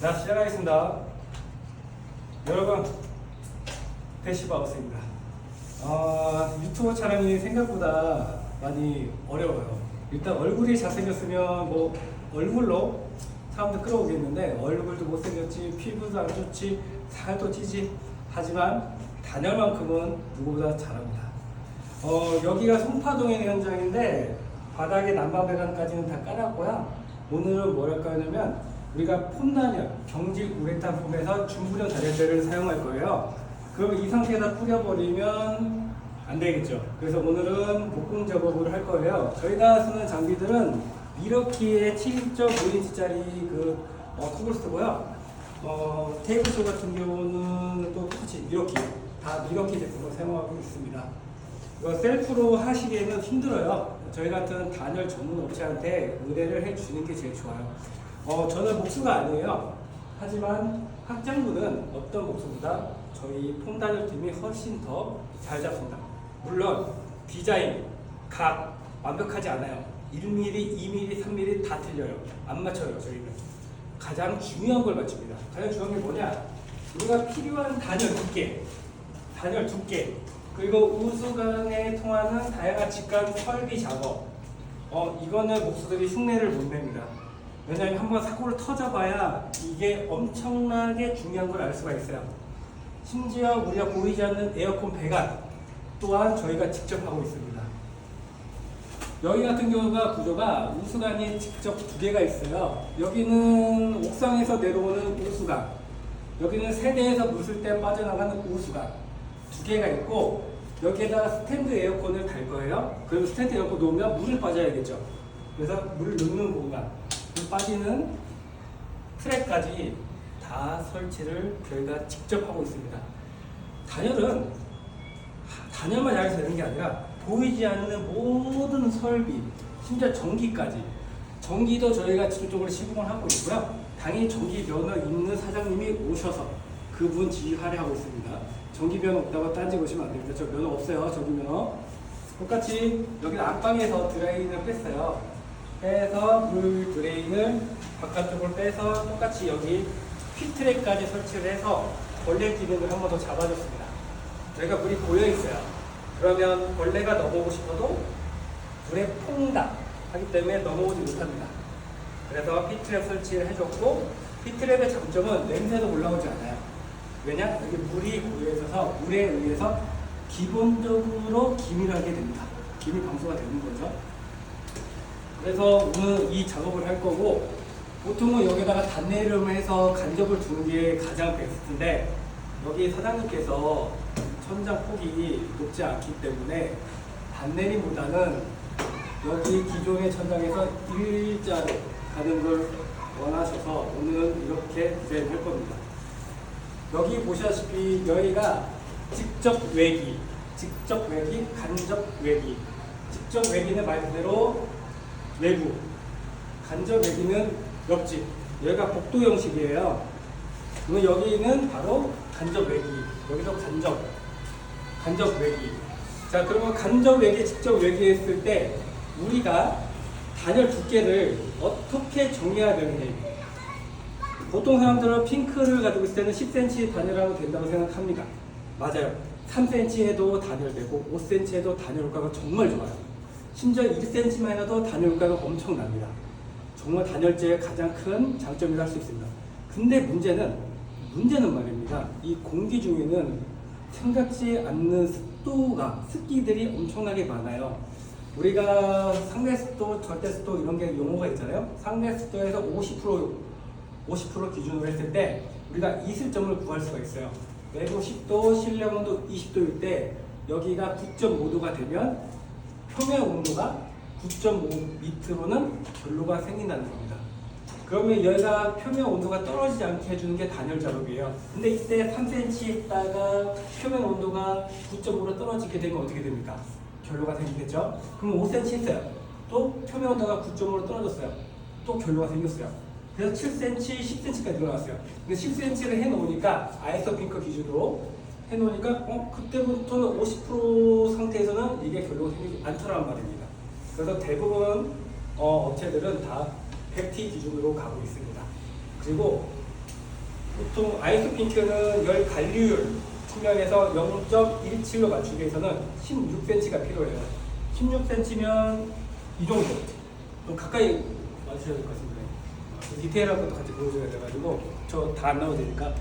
자, 시작하겠습니다. 여러분, 대시바우스입니다. 유튜브 촬영이 생각보다 많이 어려워요. 일단 얼굴이 잘생겼으면 뭐 얼굴로 사람들 끌어오겠는데, 얼굴도 못생겼지, 피부도 안 좋지, 살도 찌지. 하지만 단열만큼은 누구보다 잘합니다. 여기가 송파동의 현장인데 바닥에 난방배관까지는 다 깔았고요. 오늘은 뭐랄까 하냐면 우리가 폼단열, 경질 우레탄 폼에서 중부령 단열재를 사용할 거예요. 그러면 이 상태에다 뿌려버리면 안 되겠죠. 그래서 오늘은 목공 작업을 할 거예요. 저희가 쓰는 장비들은 미러키의 7.5인치짜리 톱을 쓰고요. 테이블쇼 같은 경우는 또 똑같이 미러키, 다 미러키 제품을 사용하고 있습니다. 이거 셀프로 하시기에는 힘들어요. 저희 같은 단열 전문 업체한테 의뢰를 해주시는 게 제일 좋아요. 저는 목수가 아니에요. 하지만 학장분은 어떤 목수보다 저희 폼단열 팀이 훨씬 더 잘 잡습니다. 물론 디자인, 각 완벽하지 않아요. 1mm, 2mm, 3mm 다 틀려요. 안 맞춰요. 저희는 가장 중요한 걸 맞춥니다. 가장 중요한 게 뭐냐? 우리가 필요한 단열 두께, 그리고 우수관에 통하는 다양한 직관 설비 작업. 이거는 목수들이 흉내를 못 냅니다. 왜냐하면 한번 사고를 터져봐야 이게 엄청나게 중요한 걸 알 수가 있어요. 심지어 우리가 보이지 않는 에어컨 배관 또한 저희가 직접 하고 있습니다. 여기 같은 경우가 구조가 우수관이 직접 두 개가 있어요. 여기는 옥상에서 내려오는 우수관, 여기는 세대에서 물 쓸 때 빠져나가는 우수관 두 개가 있고, 여기에다가 스탠드 에어컨을 달 거예요. 그러면 스탠드 에어컨 놓으면 물을 빠져야겠죠. 그래서 물을 넣는 공간, 물 빠지는 트랙까지 다 설치를 저희가 직접 하고 있습니다. 단열만 잘해서 되는 게 아니라 보이지 않는 모든 설비, 심지어 전기까지, 전기도 저희가 지속적으로 시공을 하고 있고요. 당연히 전기 면허 있는 사장님이 오셔서 그분 지휘하려 하고 있습니다. 전기 면허 없다고 딴지 보시면 안 됩니다. 저 면허 없어요. 전기 면허. 똑같이 여기는 안방에서 드레인을 뺐어요. 빼서 물 드레인을 바깥쪽으로 빼서 똑같이 여기 핏트랙까지 설치를 해서 벌레 기능을 한 번 더 잡아줬습니다. 저희가 물이 고여 있어요. 그러면 벌레가 넘어오고 싶어도 물에 퐁당 하기 때문에 넘어오지 못합니다. 그래서 핏트랩 설치를 해줬고, 핏트랩의 장점은 냄새도 올라오지 않아요. 왜냐? 여기 물이 고여 있어서 물에 의해서 기본적으로 기밀하게 됩니다. 기밀 방수가 되는 거죠. 그래서 오늘 이 작업을 할 거고, 보통은 여기다가 단내름을 해서 간접을 두는 게 가장 베스트인데, 여기 사장님께서 천장 폭이 높지 않기 때문에 단내림보다는 여기 기존의 천장에서 일자로 가는 걸 원하셔서 오늘은 이렇게 디자인을 할 겁니다. 여기 보시다시피 여기가 직접 외기, 간접 외기. 직접 외기는 말 그대로 외부, 간접 외기는 옆집. 여기가 복도 형식이에요. 그러면 여기는 바로 간접 외기, 여기도 간접 외기. 자, 그러면 간접 외기, 직접 외기 했을 때 우리가 단열 두께를 어떻게 정해야 되는지. 보통 사람들은 핑크를 가지고 있을 때는 10cm 단열하면 된다고 생각합니다. 맞아요. 3cm 해도 단열되고 5cm 해도 단열 효과가 정말 좋아요. 심지어 1cm만 해도 단열 효과가 엄청납니다. 정말 단열재의 가장 큰 장점이라 할 수 있습니다. 근데 문제는 말입니다. 이 공기 중에는 생각지 않는 습기들이 엄청나게 많아요. 우리가 상대 습도, 절대 습도 이런 게 용어가 있잖아요. 상대 습도에서 50% 기준으로 했을 때 우리가 이슬점을 구할 수가 있어요. 내부 10도, 실내 온도 20도일 때 여기가 9.5도가 되면 표면 온도가 9.5 밑으로는 결로가 생긴다는 겁니다. 그러면 여기가 표면 온도가 떨어지지 않게 해주는 게 단열 작업이에요. 근데 이때 3cm 했다가 표면 온도가 9.5로 떨어지게 되면 어떻게 됩니까? 결로가 생기겠죠? 그럼 5cm 했어요. 또 표면 온도가 9.5로 떨어졌어요. 또 결로가 생겼어요. 그래서 7cm, 10cm까지 늘어났어요. 근데 10cm를 해놓으니까 아이소 핑크 기준으로 해놓으니까 그때부터는 50% 상태에서는 이게 결로가 생기지 않더란 말입니다. 그래서 대부분 업체들은 다 100T 기준으로 가고 있습니다. 그리고 보통 아이소핑크는 열 관리율 측면에서 0.17로 맞추기 위해서는 16cm가 필요해요. 16cm면 이 정도. 좀 가까이 맞추셔야 될 것 같습니다. 디테일한 것도 같이 보여줘야 돼가지고 저 다 안 나오니까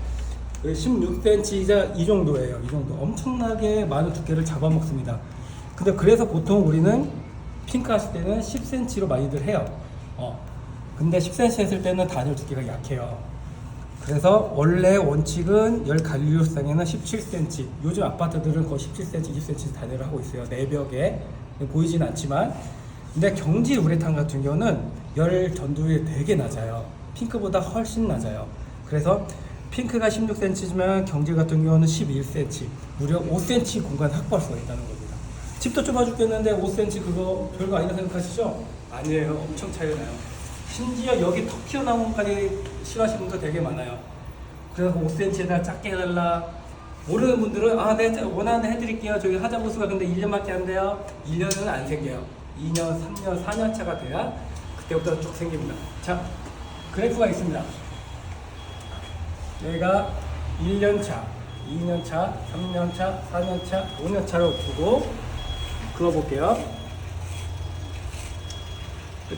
16cm이자 이 정도예요. 이 정도. 엄청나게 많은 두께를 잡아먹습니다. 근데 그래서 보통 우리는 핑크 하실 때는 10cm로 많이들 해요. 근데 10cm 했을 때는 단열 두께가 약해요. 그래서 원래 원칙은 열 관리율상에는 17cm. 요즘 아파트들은 거의 17cm, 20cm 단열을 하고 있어요. 내벽에 보이진 않지만. 근데 경질 우레탄 같은 경우는 열 전도율이 되게 낮아요. 핑크보다 훨씬 낮아요. 그래서 핑크가 16cm지만 경질 같은 경우는 11cm, 무려 5cm 공간 확보할 수가 있다는 겁니다. 집도 좁아 죽겠는데 5cm 그거 별거 아니다 생각하시죠? 아니에요. 엄청 차이가 나요. 심지어 여기 턱 튀어나온 것까지 싫어하시는 분도 되게 많아요. 그래서 5cm에다 작게 해달라. 모르는 분들은 네 원하는 해드릴게요. 저기 하자보수가 근데 1년밖에 안 돼요. 1년은 안 생겨요. 2년, 3년, 4년 차가 돼야 그때부터 쭉 생깁니다. 자, 그래프가 있습니다. 여기가 1년차, 2년차, 3년차, 4년차, 5년차로 두고 그어볼게요.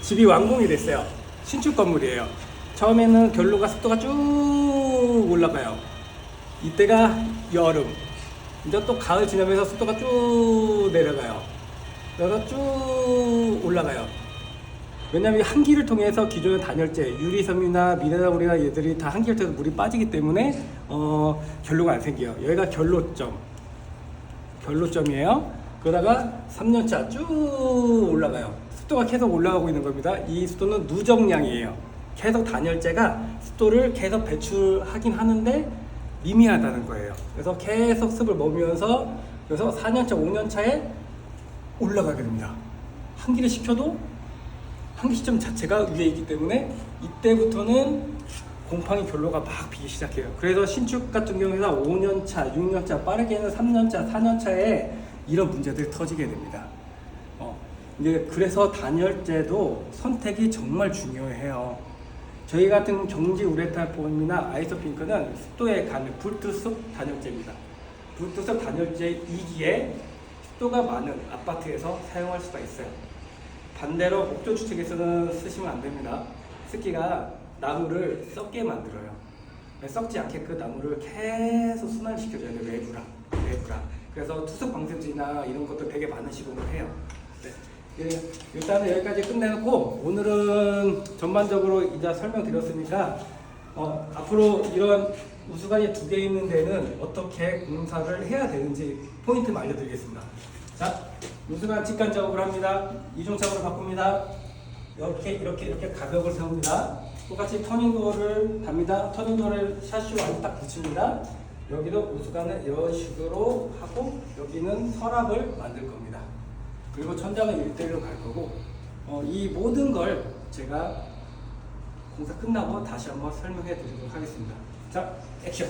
집이 완공이 됐어요. 신축 건물이에요. 처음에는 결로가 습도가 쭉 올라가요. 이때가 여름. 이제 또 가을 지나면서 습도가 쭉 내려가요. 그래서 쭉 올라가요. 왜냐면 한기를 통해서 기존의 단열재, 유리섬유나 미네랄물이나 얘들이 다 한기를 통해서 물이 빠지기 때문에 결로가 안 생겨요. 여기가 결로점이에요. 그러다가 3년차 쭉 올라가요. 습도가 계속 올라가고 있는 겁니다. 이 습도는 누적량이에요. 계속 단열재가 습도를 계속 배출하긴 하는데 미미하다는 거예요. 그래서 계속 습을 머무면서 그래서 4년차, 5년차에 올라가게 됩니다. 한기를 식혀도 한기 시점 자체가 위에 있기 때문에 이때부터는 곰팡이 결로가 막 비기 시작해요. 그래서 신축 같은 경우에는 5년차, 6년차, 빠르게는 3년차, 4년차에 이런 문제들이 터지게 됩니다. 이제 그래서 단열재도 선택이 정말 중요해요. 저희 같은 경지 우레탄폼이나 아이소핑크는 습도에 가는 불투습 단열재입니다. 불투습 단열재이기에 습도가 많은 아파트에서 사용할 수가 있어요. 반대로 목조주택에서는 쓰시면 안 됩니다. 습기가 나무를 썩게 만들어요. 썩지 않게 그 나무를 계속 순환시켜줘야 돼요. 외부라. 그래서 투습 방생제나 이런 것도 되게 많은 시공을 해요. 네. 일단은 여기까지 끝내놓고 오늘은 전반적으로 이제 설명드렸으니까 앞으로 이런 우수관이 2개 있는 데는 어떻게 공사를 해야 되는지 포인트만 알려드리겠습니다. 자, 우수관 직관 작업을 합니다. 이중창으로 바꿉니다. 이렇게 가벽을 세웁니다. 똑같이 터닝도어를 답니다. 터닝도어를 샤시로 안에 딱 붙입니다. 여기도 우수관을 이런 식으로 하고 여기는 서랍을 만들 겁니다. 그리고 천장은 1대1로 갈 거고 이 모든 걸 제가 공사 끝나고 다시 한번 설명해 드리도록 하겠습니다. 자, 액션!